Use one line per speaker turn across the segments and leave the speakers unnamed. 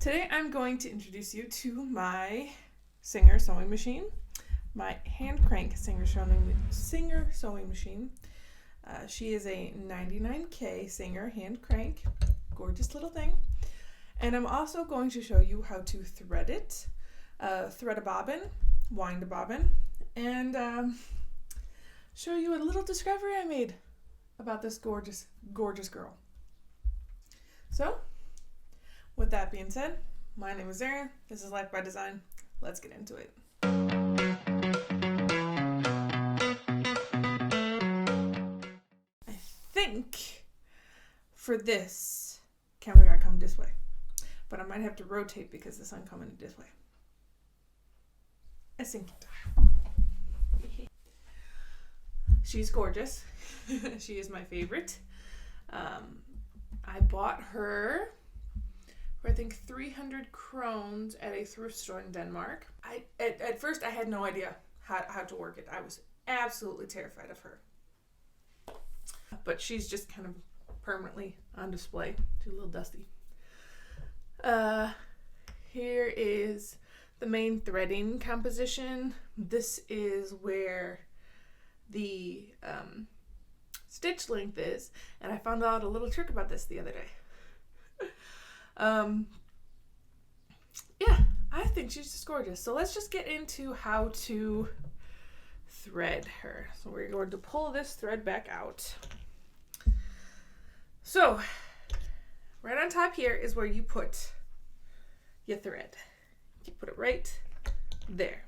Today I'm going to introduce you to my Singer sewing machine, my Handcrank Singer sewing machine. She is a 99K Singer hand crank, gorgeous little thing. And I'm also going to show you how to thread it, thread a bobbin, wind a bobbin, and show you a little discovery I made about this gorgeous, gorgeous girl. So, with that being said, my name is Erin. This is Life by Design. Let's get into it. I think for this, camera gotta come this way, but I might have to rotate because the sun coming this way. I think she's gorgeous. She is my favorite. I bought her for I think 300 krones at a thrift store in Denmark. At first I had no idea how to work it. I was absolutely terrified of her. But she's just kind of permanently on display. She's a little dusty. Here is the main threading composition. This is where the stitch length is, and I found out a little trick about this the other day. Yeah, I think she's just gorgeous. So let's just get into how to thread her. So we're going to pull this thread back out. So right on top here is where you put your thread. You put it right there.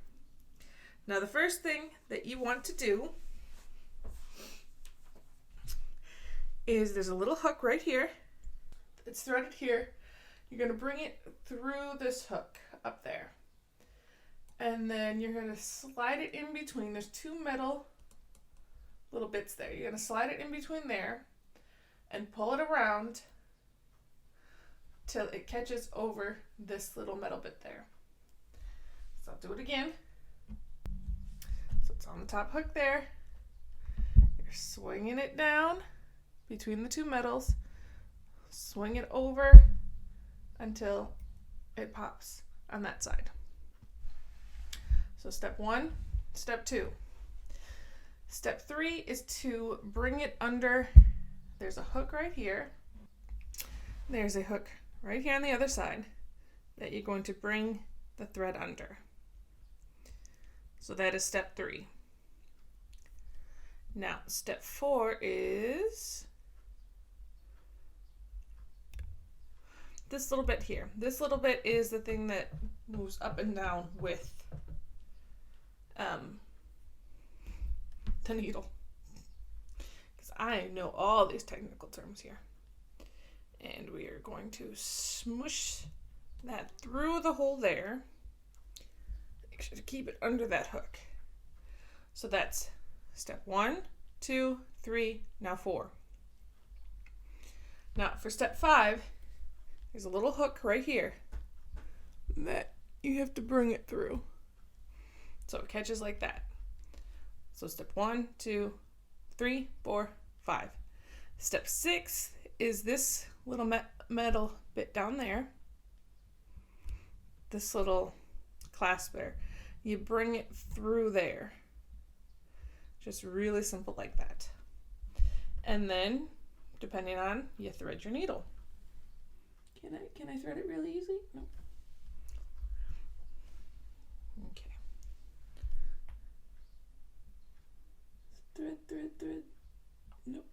Now the first thing that you want to do is there's a little hook right here. It's threaded here. You're going to bring it through this hook up there. And then you're going to slide it in between. There's two metal little bits there. You're going to slide it in between there and pull it around till it catches over this little metal bit there. So I'll do it again. So it's on the top hook there. You're swinging it down between the two metals. Swing it over until it pops on that side. So step one, step two. Step three is to bring it under. There's a hook right here. There's a hook right here on the other side that you're going to bring the thread under. So that is step three. Now, step four is this little bit here. This little bit is the thing that moves up and down with the needle. Because I know all these technical terms here. And we are going to smush that through the hole there. Make sure to keep it under that hook. So that's step 1, 2, 3, now 4. Now for step 5, there's a little hook right here that you have to bring it through. So it catches like that. So step 1, 2, 3, 4, 5. Step 6 is this little metal bit down there. This little clasp there. You bring it through there. Just really simple like that. And then, depending on, you thread your needle. Can I thread it really easy? No. Okay. Thread. Nope.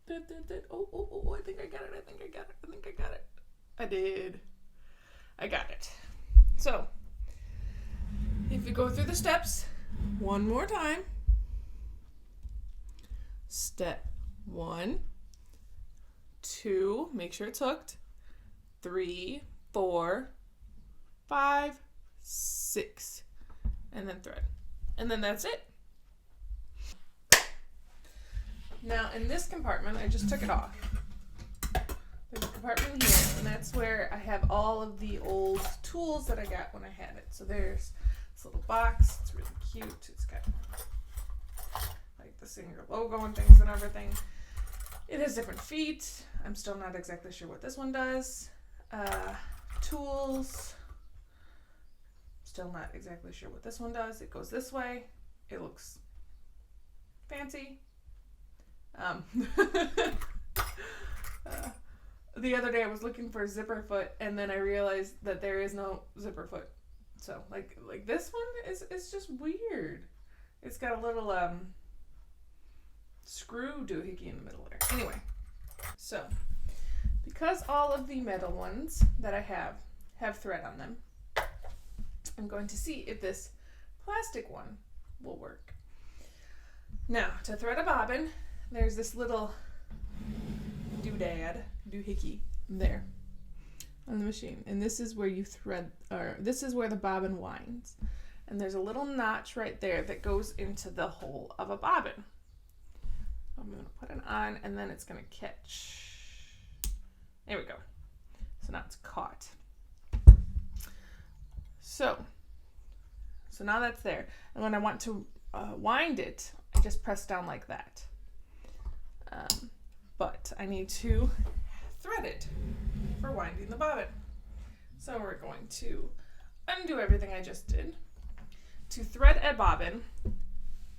Thread. Oh, I think I got it. I did. I got it. So, if you go through the steps one more time. Step 1, 2, make sure it's hooked. 3, 4, 5, 6, and then thread. And then that's it. Now in this compartment, I just took it off. There's a compartment here, and that's where I have all of the old tools that I got when I had it. So there's this little box. It's really cute. It's got like the Singer logo and things and everything. It has different feet. I'm still not exactly sure what this one does. tools. Still not exactly sure what this one does. It goes this way. It looks fancy. The other day I was looking for a zipper foot, and then I realized that there is no zipper foot. So like this one is just weird. It's got a little screw doohickey in the middle there. Anyway, so because all of the metal ones that I have thread on them, I'm going to see if this plastic one will work. Now, to thread a bobbin, there's this little doohickey there on the machine, and this is where you thread, or this is where the bobbin winds, and there's a little notch right there that goes into the hole of a bobbin. I'm going to put it on, and then it's going to catch. There we go. So now it's caught. So now that's there, and when I want to wind it, I just press down like that. But I need to thread it for winding the bobbin. So we're going to undo everything I just did. To thread a bobbin,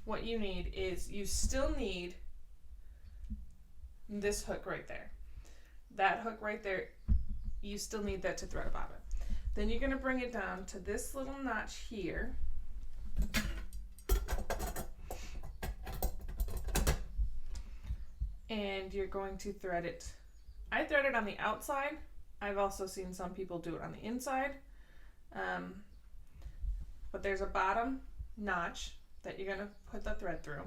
what you need is, you still need this hook right there. That hook right there, you still need that to thread a bobbin. Then you're going to bring it down to this little notch here. And you're going to thread it. I thread it on the outside. I've also seen some people do it on the inside. But there's a bottom notch that you're going to put the thread through.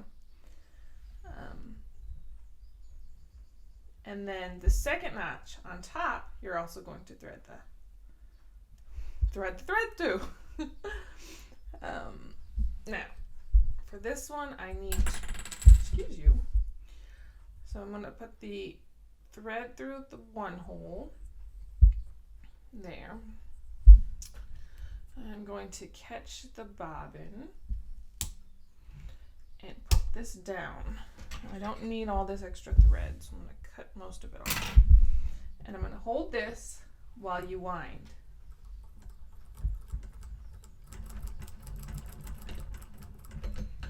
And then the second notch on top, you're also going to thread the thread through. Now, for this one, I need, excuse you. So I'm going to put the thread through the one hole there. I'm going to catch the bobbin and put this down. I don't need all this extra thread, so I'm going to cut most of it off. And I'm going to hold this while you wind.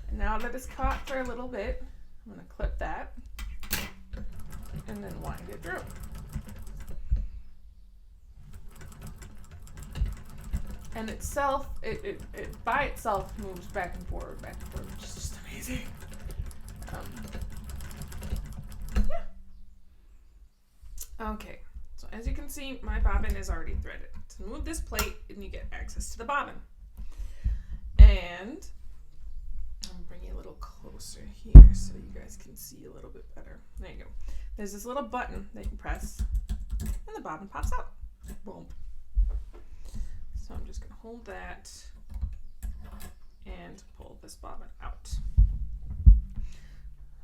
And now that it's caught for a little bit, I'm going to clip that and then wind it through. And itself, it by itself moves back and forward, which is just amazing. Yeah. Okay, so as you can see, my bobbin is already threaded. So move this plate and you get access to the bobbin. And I'll bring you a little closer here so you guys can see a little bit better. There you go. There's this little button that you press and the bobbin pops out. Boom. So I'm just going to hold that and pull this bobbin out.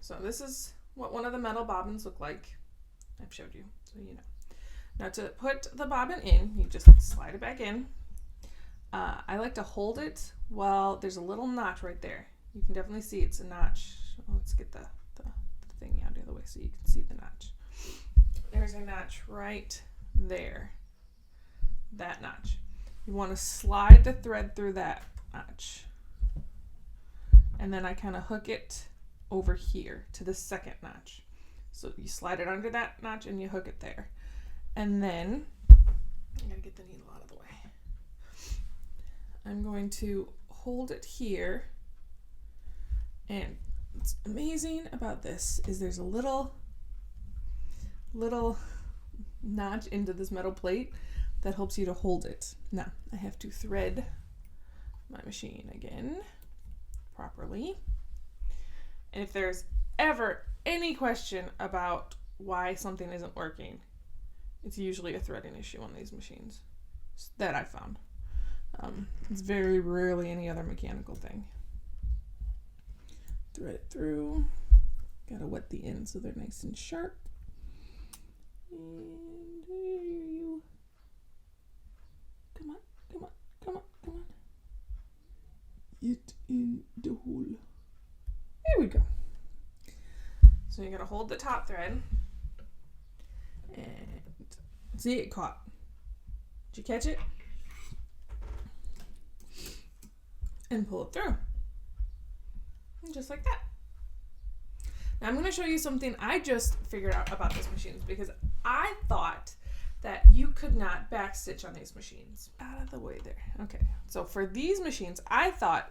So this is what one of the metal bobbins look like. I've showed you, so you know. Now to put the bobbin in, you just slide it back in. I like to hold it while there's a little notch right there. You can definitely see it's a notch. Let's get the thing out of the other way so you can see the notch. There's a notch right there. That notch. You want to slide the thread through that notch. And then I kind of hook it over here to the second notch. So you slide it under that notch and you hook it there. And then, I gotta get the needle out of the way. I'm going to hold it here. And what's amazing about this is there's a little notch into this metal plate that helps you to hold it. Now, I have to thread my machine again properly. And if there's ever any question about why something isn't working, it's usually a threading issue on these machines that I found. It's very rarely any other mechanical thing. Thread it through. Gotta wet the ends so they're nice and sharp. And there you. Come on, come on, come on, come on. Get in the hole. There we go. So you're gonna hold the top thread and see it caught. Did you catch it? And pull it through. And just like that. Now I'm going to show you something I just figured out about these machines, because I thought that you could not backstitch on these machines. Out of the way there. Okay. So for these machines, I thought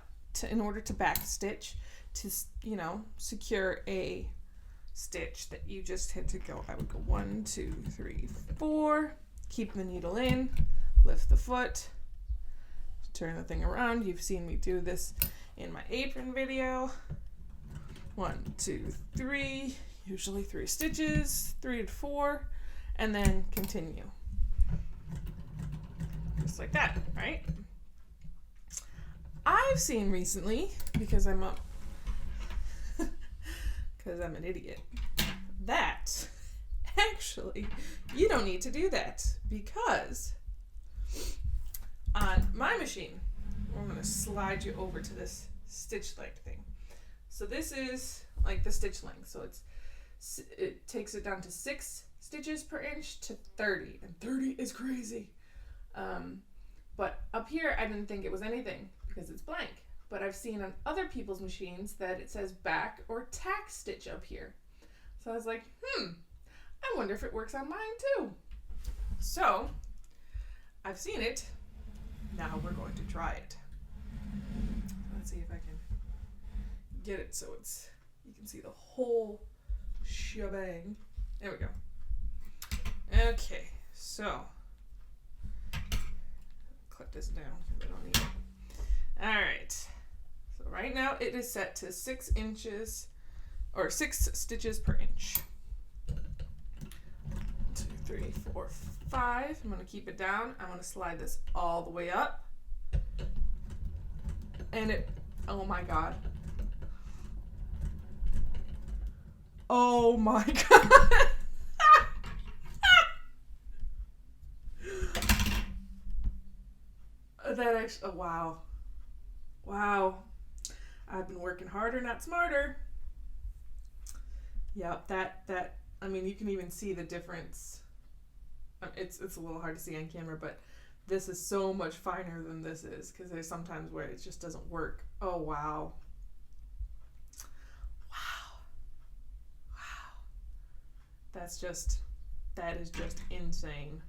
in order to backstitch, to, you know, secure a stitch, that you just had to go, I would go 1, 2, 3, 4, keep the needle in, lift the foot, turn the thing around. You've seen me do this in my apron video. 1, 2, 3, usually 3 stitches, 3 to 4, and then continue. Just like that, right? I've seen recently, because I'm an idiot, that actually you don't need to do that, because on my machine, I'm going to slide you over to this stitch length thing. So this is like the stitch length. So it takes it down to 6 stitches per inch to 30, and 30 is crazy. But up here, I didn't think it was anything because it's blank. But I've seen on other people's machines that it says back or tack stitch up here. So I was like, I wonder if it works on mine too. So I've seen it. Now we're going to try it. Let's see if I can get it so you can see the whole shebang. There we go. Okay, so clip this down because I don't need it. All right. So right now it is set to 6 inches or 6 stitches per inch. 1, 2, 3, 4, 5. I'm going to keep it down. I'm going to slide this all the way up. And oh my God. Oh my God. That actually, oh wow. Wow. I've been working harder, not smarter. Yep, that, I mean, you can even see the difference. It's a little hard to see on camera, but this is so much finer than this is, because there's sometimes where it just doesn't work. Oh, wow. Wow. Wow. That is just insane.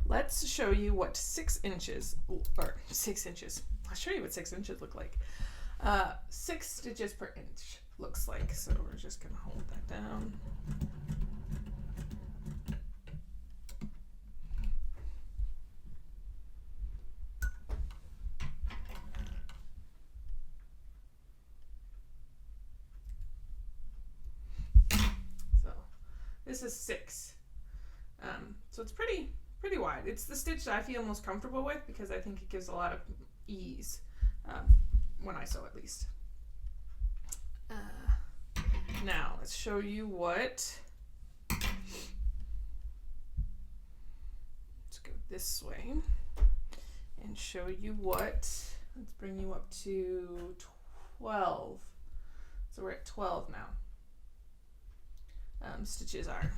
Let's show you what 6 inches, or 6 inches. I'll show you what 6 inches look like. 6 stitches per inch looks like. So we're just gonna hold that down. So this is 6. So it's pretty wide. It's the stitch that I feel most comfortable with because I think it gives a lot of ease when I sew, at least. Now let's show you what. Let's go this way and show you what. Let's bring you up to 12. So we're at 12 now. Stitches are.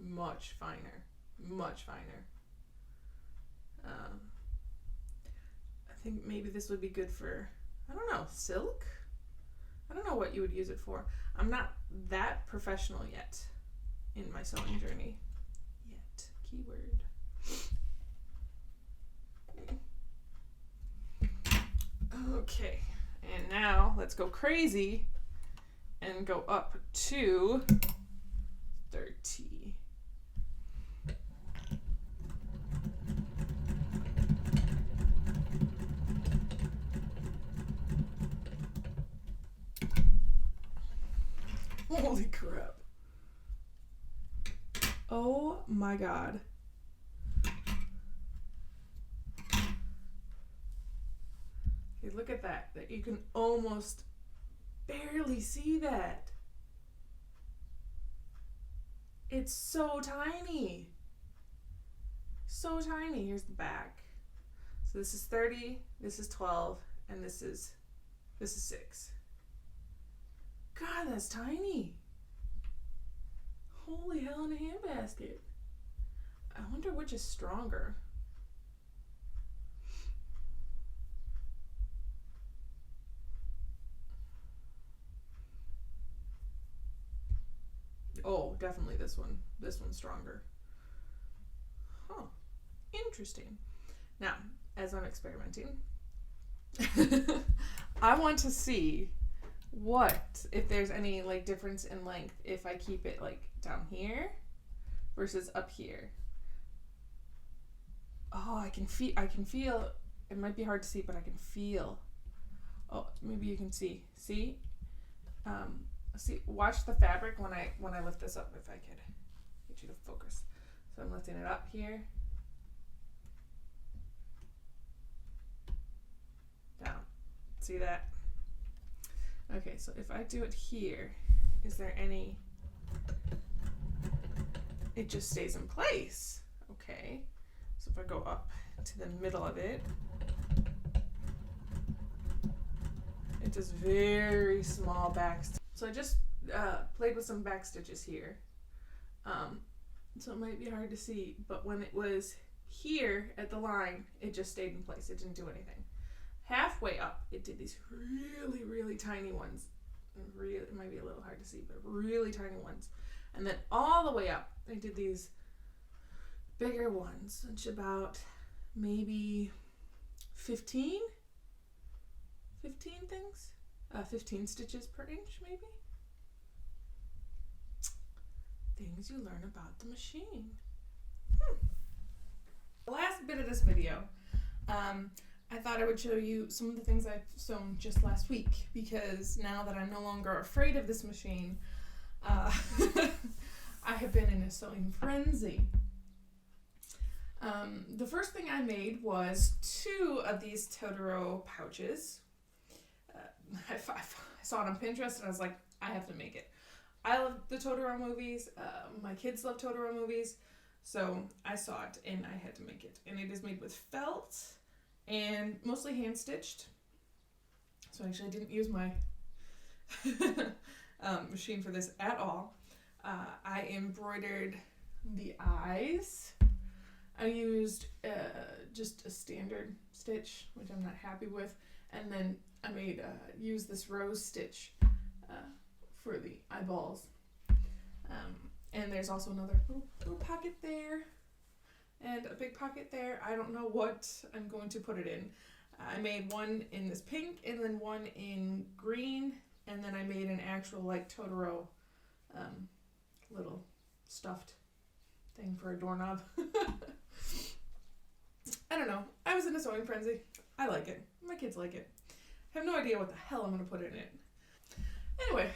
Much finer, much finer. I think maybe this would be good for, I don't know, silk? I don't know what you would use it for. I'm not that professional yet in my sewing journey. Yet, keyword. Okay, and now let's go crazy and go up to 30. Holy crap. Oh my God. Okay, look at that. That you can almost barely see that. It's so tiny. so tiny. Here's the back. So this is 30, this is 12, and this is 6. God, that's tiny. Holy hell in a handbasket. I wonder which is stronger. Oh, definitely this one. This one's stronger. Huh. Interesting. Now, as I'm experimenting, I want to see if there's any like difference in length if I keep it like down here versus up here. Oh, I can feel, it might be hard to see, but I can feel. Oh, maybe you can see. See? Watch the fabric when I lift this up, if I could get you to focus. So I'm lifting it up here. Down. See that? Okay, so if I do it here, is there any, it just stays in place. Okay, so if I go up to the middle of it, it does very small back. So I just played with some back stitches here. So it might be hard to see, but when it was here at the line, it just stayed in place. It didn't do anything. Halfway up, it did these really, really tiny ones. It might be a little hard to see, but really tiny ones. And then all the way up, I did these bigger ones, which about maybe 15 things, 15 stitches per inch, maybe. Things you learn about the machine. The last bit of this video, I thought I would show you some of the things I've sewn just last week, because now that I'm no longer afraid of this machine, I have been in a sewing frenzy. The first thing I made was 2 of these Totoro pouches. I saw it on Pinterest and I was like, I have to make it. I love the Totoro movies. My kids love Totoro movies. So I saw it and I had to make it. And it is made with felt and mostly hand stitched. So I actually didn't use my machine for this at all. I embroidered the eyes. I used just a standard stitch, which I'm not happy with. And then I used this rose stitch for the eyeballs. And there's also another little pocket there and a big pocket there. I don't know what I'm going to put it in. I made one in this pink and then one in green, and then I made an actual like Totoro little stuffed thing for a doorknob. I don't know. I was in a sewing frenzy. I like it. My kids like it. I have no idea what the hell I'm going to put in it. Anyway,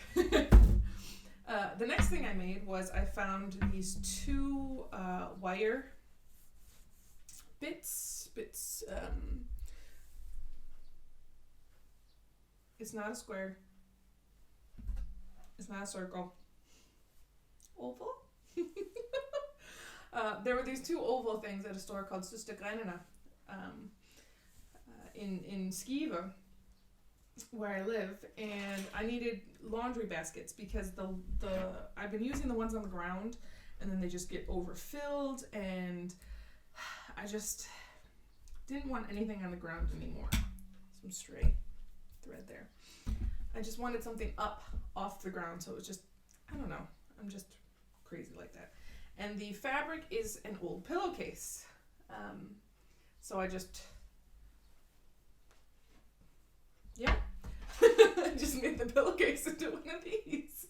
the next thing I made was I found these 2 wire bits. It's not a square. It's not a circle. Oval? There were these 2 oval things at a store called Grænene in Skive, where I live, and I needed laundry baskets because I've been using the ones on the ground and then they just get overfilled, and I just didn't want anything on the ground anymore. Some stray thread there. I just wanted something up off the ground, so it was just, I don't know, I'm just crazy like that. And the fabric is an old pillowcase. So I just, I just made the pillowcase into one of these.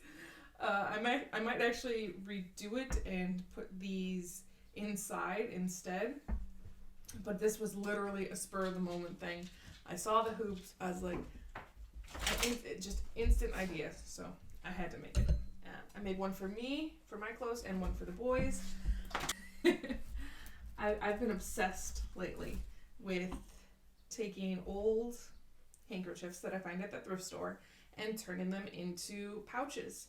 I might actually redo it and put these inside instead. But this was literally a spur of the moment thing. I saw the hoops. I was like, just instant idea. So I had to make it. I made one for me, for my clothes, and one for the boys. I've been obsessed lately with taking old handkerchiefs that I find at the thrift store and turning them into pouches.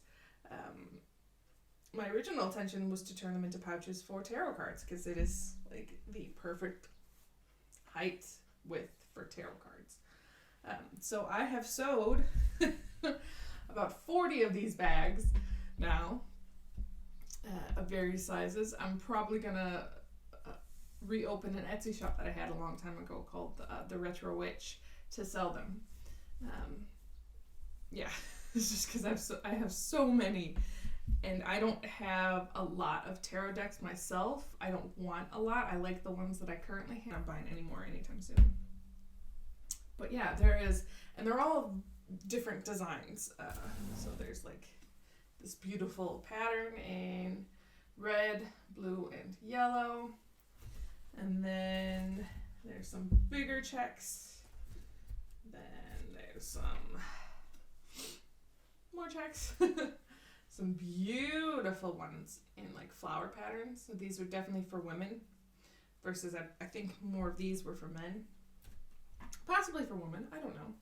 My original intention was to turn them into pouches for tarot cards, because it is like the perfect height width for tarot cards. So I have sewed about 40 of these bags now, of various sizes. I'm probably gonna reopen an Etsy shop that I had a long time ago called the Retro Witch to sell them. Yeah, it's just because I have so many, and I don't have a lot of tarot decks myself. I don't want a lot. I like the ones that I currently have. I'm not buying any more anytime soon. But yeah, there is, and they're all different designs. So there's like this beautiful pattern in red, blue, and yellow. And then there's some bigger checks. Then there's some more checks. Some beautiful ones in like flower patterns. So these are definitely for women versus I think more of these were for men. Possibly for women, I don't know.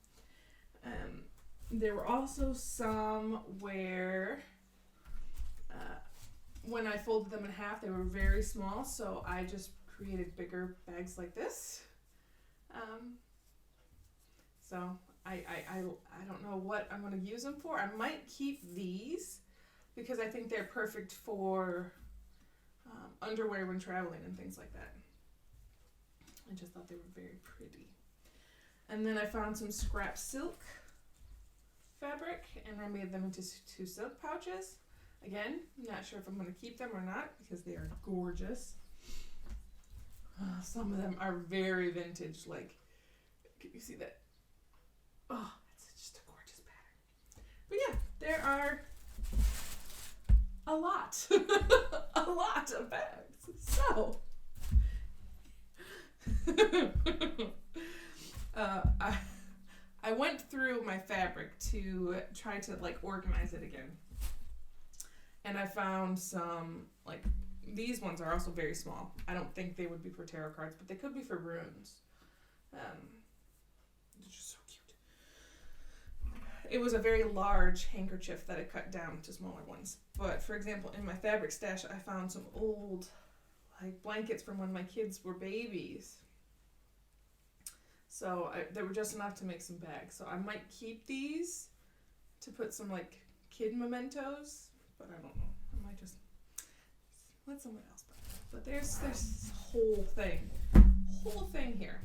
There were also some where when I folded them in half, they were very small, so I just created bigger bags like this. So I don't know what I'm going to use them for. I might keep these because I think they're perfect for underwear when traveling and things like that. I just thought they were very pretty. And then I found some scrap silk fabric and I made them into 2 silk pouches. Again, not sure if I'm going to keep them or not because they are gorgeous. Some of them are very vintage, like, can you see that? Oh, it's just a gorgeous pattern. But yeah, there are a lot, a lot of bags. So, I went through my fabric to try to like organize it again. And I found some, like, these ones are also very small. I don't think they would be for tarot cards, but they could be for runes. They're just so cute. It was a very large handkerchief that I cut down to smaller ones. But for example, in my fabric stash, I found some old like blankets from when my kids were babies. So they were just enough to make some bags. So I might keep these to put some like kid mementos, but I don't know. I might just let someone else buy it. But there's this whole thing here.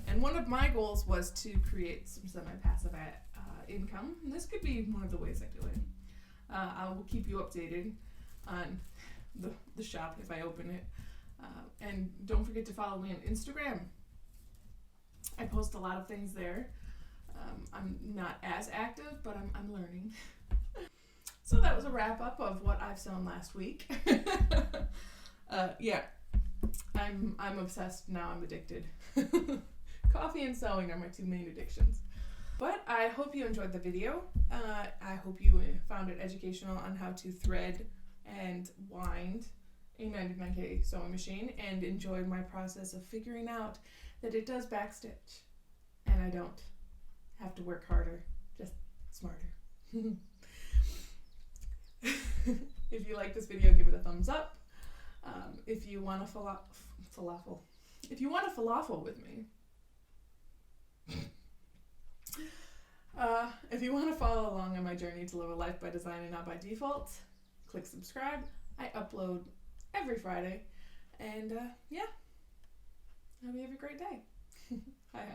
And one of my goals was to create some semi-passive income. And this could be one of the ways I do it. I will keep you updated on the shop if I open it. And don't forget to follow me on Instagram. I post a lot of things there. I'm not as active, but I'm learning. So that was a wrap up of what I've sewn last week. Yeah, I'm obsessed now. I'm addicted. Coffee and sewing are my 2 main addictions. But I hope you enjoyed the video. I hope you found it educational on how to thread and wind a 99K sewing machine and enjoyed my process of figuring out that it does backstitch and I don't have to work harder, just smarter. If you like this video, give it a thumbs up. If you want a falafel, if you want a falafel with me, if you want to follow along on my journey to live a life by design and not by default, click subscribe. I upload every Friday, and yeah, I hope you have a great day. Hi.